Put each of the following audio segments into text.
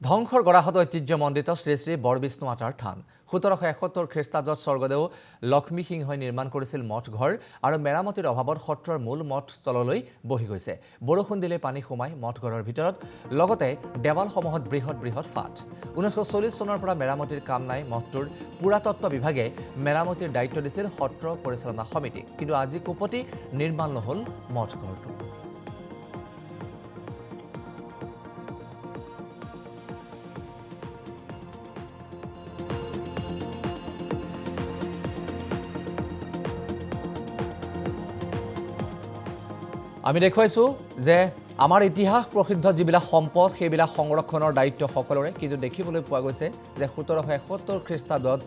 ধ্বংসৰ গৰাহত ঐতিহ্যমণ্ডিত শ্ৰী শ্ৰী বৰবিষ্ণু মাতাৰ থান ১৭৭১ খ্ৰীষ্টাব্দত স্বৰ্গদেউ লক্ষ্মী সিংহই নিৰ্মাণ কৰিছিল মঠঘৰ আৰু মেৰামতিৰ অভাৱত সত্ৰৰ মূল মঠ তললৈ বহি গৈছে। বৰষুণ দিলে পানী সোমাই মঠঘৰৰ ভিতৰত লগতে দেৱালসমূহত বৃহৎ বৃহৎ ফাট। ১৯৪০ চনৰ পৰা মেৰামতিৰ কাম নাই মঠটোৰ পুৰাতত্ত্ব বিভাগে মেৰামতিৰ দায়িত্ব দিছিল সত্ৰ পৰিচালনা সমিতিক, কিন্তু আজি কোপতি নিৰ্মাণ নহ'ল মঠঘৰটো। আমি দেখুৱাইছোঁ যে আমাৰ ইতিহাস প্ৰসিদ্ধ যিবিলাক সম্পদ সেইবিলাক সংৰক্ষণৰ দায়িত্ব সকলোৰে, কিন্তু দেখিবলৈ পোৱা গৈছে যে ১৭৭১ খ্ৰীষ্টাব্দত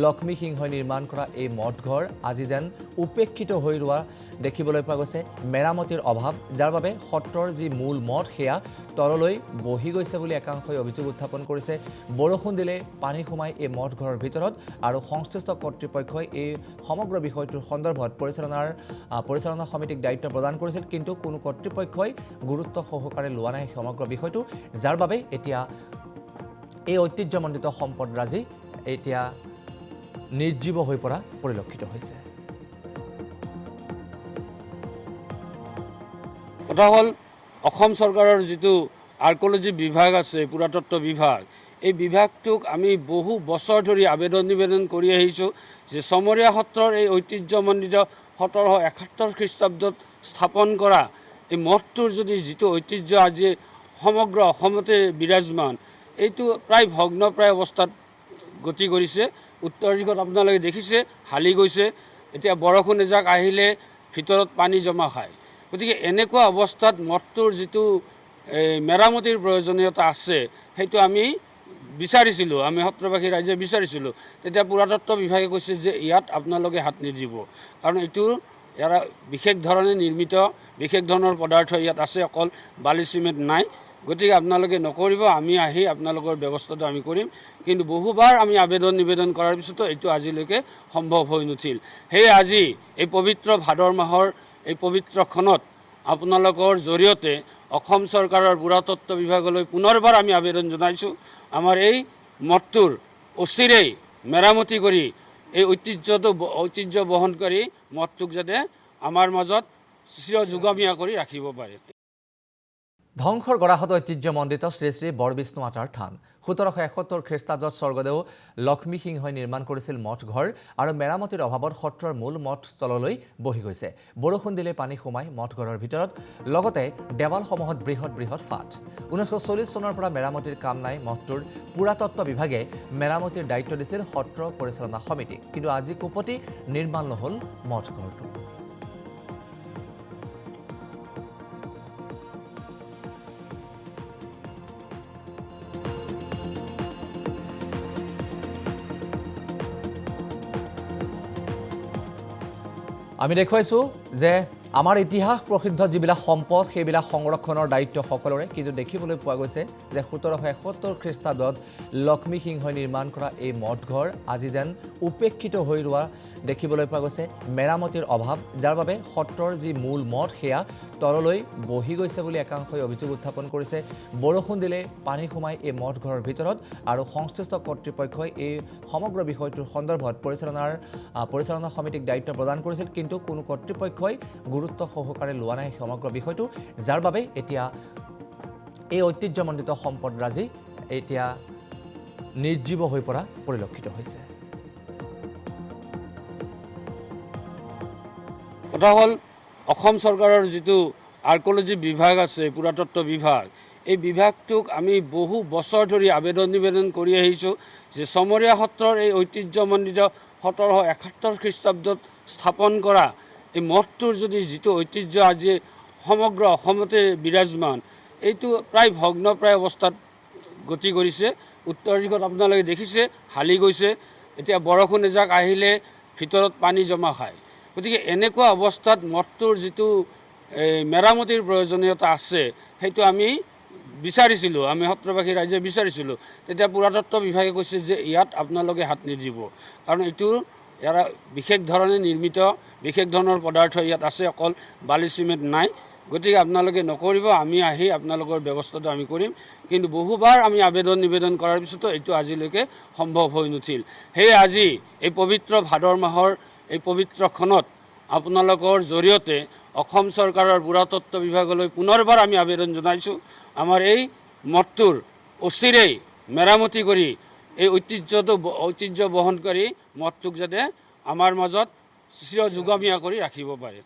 লক্ষ্মী সিংহই নিৰ্মাণ কৰা এই মঠঘৰ আজি যেন উপেক্ষিত হৈ ৰোৱা দেখিবলৈ পোৱা গৈছে। মেৰামতিৰ অভাৱ, যাৰ বাবে সত্ৰৰ যি মূল মঠ সেয়া তললৈ বহি গৈছে বুলি একাংশই অভিযোগ উত্থাপন কৰিছে। বৰষুণ দিলে পানী সোমাই এই মঠঘৰৰ ভিতৰত আৰু সংশ্লিষ্ট কৰ্তৃপক্ষই এই সমগ্ৰ বিষয়টোৰ সন্দৰ্ভত পৰিচালনা সমিতিক দায়িত্ব প্ৰদান কৰিছিল, কিন্তু কোনো কৰ্তৃপক্ষই গুৰুত্ব সহকাৰে লোৱা নাই সমগ্ৰ বিষয়টো, যাৰ বাবে এতিয়া এই ঐতিহ্যমণ্ডিত সম্পদৰাজি এতিয়া নিৰ্জীৱ হৈ পৰা পৰিলক্ষিত হৈছে। কথা হ'ল অসম চৰকাৰৰ যিটো আৰ্কলজি বিভাগ আছে, পুৰাতত্ত্ব বিভাগ, এই বিভাগটোক আমি বহু বছৰ ধৰি নিবেদন কৰি আহিছোঁ যে চমৰীয়া সত্ৰৰ এই ঐতিহ্যমণ্ডিত ১৭৭১ খ্ৰীষ্টাব্দত স্থাপন কৰা এই মঠটোৰ যদি যিটো ঐতিহ্য আজি সমগ্ৰ অসমতে বিৰাজমান, এইটো প্ৰায় ভগ্নপ্ৰায় অৱস্থাত গতি কৰিছে। উত্তৰ দিশত আপোনালোকে দেখিছে হালি গৈছে, এতিয়া বৰষুণ এজাক আহিলে ভিতৰত পানী জমা খায়। গতিকে এনেকুৱা অৱস্থাত মঠটোৰ যিটো মেৰামতিৰ প্ৰয়োজনীয়তা আছে সেইটো আমি বিচাৰিছিলোঁ, আমি সত্ৰবাসী ৰাইজে বিচাৰিছিলোঁ। তেতিয়া পুৰাতত্ত্ব বিভাগে কৈছে যে ইয়াত আপোনালোকে হাত নিদিব, কাৰণ এইটো ইয়াৰ বিশেষ ধৰণে নিৰ্মিত, বিশেষ ধৰণৰ পদাৰ্থ ইয়াত আছে, অকল বালি চিমেণ্ট নাই, গতিকে আপোনালোকে নকৰিব, আমি আহি আপোনালোকৰ ব্যৱস্থাটো আমি কৰিম। কিন্তু বহুবাৰ আমি নিবেদন কৰাৰ পিছতো এইটো আজিলৈকে সম্ভৱ হৈ নুঠিল। সেয়ে আজি এই পবিত্ৰ ভাদৰ মাহৰ এই পবিত্ৰখনত আপোনালোকৰ জৰিয়তে অসম চৰকাৰৰ পুৰাতত্ত্ব বিভাগলৈ পুনৰবাৰ আমি আবেদন জনাইছোঁ, আমাৰ এই মঠটোৰ অচিৰেই মেৰামতি কৰি এই ঐতিহ্য বহনকাৰী মঠটোক যাতে আমাৰ মাজত চিৰযুগমীয়া কৰি ৰাখিব পাৰে। ধ্বংসৰ গৰাহত ঐতিহ্যমণ্ডিত শ্ৰী শ্ৰী বৰবিষ্ণু মাতাৰ থান ১৭৭১ খ্ৰীষ্টাব্দত স্বৰ্গদেউ লক্ষ্মী সিংহই নিৰ্মাণ কৰিছিল মঠঘৰ আৰু মেৰামতিৰ অভাৱত সত্ৰৰ মূল মঠ তললৈ বহি গৈছে। বৰষুণ দিলে পানী সোমাই মঠঘৰৰ ভিতৰত লগতে দেৱালসমূহত বৃহৎ বৃহৎ ফাট। ১৯৪০ চনৰ পৰা মেৰামতিৰ কাম নাই মঠটোৰ পুৰাতত্ত্ব বিভাগে মেৰামতিৰ দায়িত্ব দিছিল সত্ৰ পৰিচালনা সমিতিক, কিন্তু আজি কোপতি নিৰ্মাণ নহ'ল মঠঘৰটো। আমি দেখুৱাইছোঁ যে আমাৰ ইতিহাস প্ৰসিদ্ধ যিবিলাক সম্পদ সেইবিলাক সংৰক্ষণৰ দায়িত্ব সকলোৰে, কিন্তু দেখিবলৈ পোৱা গৈছে যে ১৭৭১ খ্ৰীষ্টাব্দত লক্ষ্মী সিংহই নিৰ্মাণ কৰা এই মঠঘৰ আজি যেন উপেক্ষিত হৈ ৰোৱা দেখিবলৈ পোৱা গৈছে। মেৰামতিৰ অভাৱ, যাৰ বাবে সত্ৰৰ যি মূল মঠ সেয়া তললৈ বহি গৈছে বুলি একাংশই অভিযোগ উত্থাপন কৰিছে। বৰষুণ দিলে পানী সোমাই এই মঠঘৰৰ ভিতৰত আৰু সংশ্লিষ্ট কৰ্তৃপক্ষই এই সমগ্ৰ বিষয়টোৰ সন্দৰ্ভত পৰিচালনা সমিতিক দায়িত্ব প্ৰদান কৰিছিল, কিন্তু কোনো কৰ্তৃপক্ষই গুৰুত্ব সহকাৰে লোৱা নাই সমগ্ৰ বিষয়টো, যাৰ বাবে এতিয়া এই ঐতিহ্যমণ্ডিত সম্পদৰাজি এতিয়া নিৰ্জীৱ হৈ পৰা পৰিলক্ষিত হৈছে। কথা হ'ল অসম চৰকাৰৰ যিটো আৰ্কলজি বিভাগ আছে, পুৰাতত্ত্ব বিভাগ, এই বিভাগটোক আমি বহু বছৰ ধৰি নিবেদন কৰি আহিছোঁ যে চমৰীয়া সত্ৰৰ এই ঐতিহ্যমণ্ডিত ১৭৭১ খ্ৰীষ্টাব্দত স্থাপন কৰা এই মঠটোৰ যদি যিটো ঐতিহ্য আজি সমগ্ৰ অসমতে বিৰাজমান, এইটো প্ৰায় ভগ্নপ্ৰায় অৱস্থাত গতি কৰিছে। উত্তৰ দিশত আপোনালোকে দেখিছে হালি গৈছে, এতিয়া বৰষুণ এজাক আহিলে ভিতৰত পানী জমা খায়। গতিকে এনেকুৱা অৱস্থাত মঠটোৰ যিটো মেৰামতিৰ প্ৰয়োজনীয়তা আছে সেইটো আমি বিচাৰিছিলোঁ, আমি সত্ৰবাসী ৰাইজে বিচাৰিছিলোঁ। তেতিয়া পুৰাতত্ত্ব বিভাগে কৈছে যে ইয়াত আপোনালোকে হাত নিদিব, কাৰণ এইটো ইয়াৰ বিশেষ ধৰণে নিৰ্মিত, বিশেষ ধৰণৰ পদাৰ্থ ইয়াত আছে, অকল বালি চিমেণ্ট নাই, গতিকে আপোনালোকে নকৰিব, আমি আহি আপোনালোকৰ ব্যৱস্থাটো আমি কৰিম। কিন্তু বহুবাৰ আমি আবেদন নিবেদন কৰাৰ পিছতো এইটো আজিলৈকে সম্ভৱ হৈ নুঠিল। সেয়ে আজি এই পবিত্ৰ ভাদৰ মাহৰ এই পবিত্ৰক্ষণত আপোনালোকৰ জৰিয়তে অসম চৰকাৰৰ পুৰাতত্ব বিভাগলৈ পুনৰবাৰ আমি আবেদন জনাইছোঁ, আমাৰ এই মঠটোৰ অচিৰেই মেৰামতি কৰি এই ঐতিহ্য বহনকাৰী মঠটোক যাতে আমাৰ মাজত চিৰযুগমীয়া কৰি ৰাখিব পাৰে।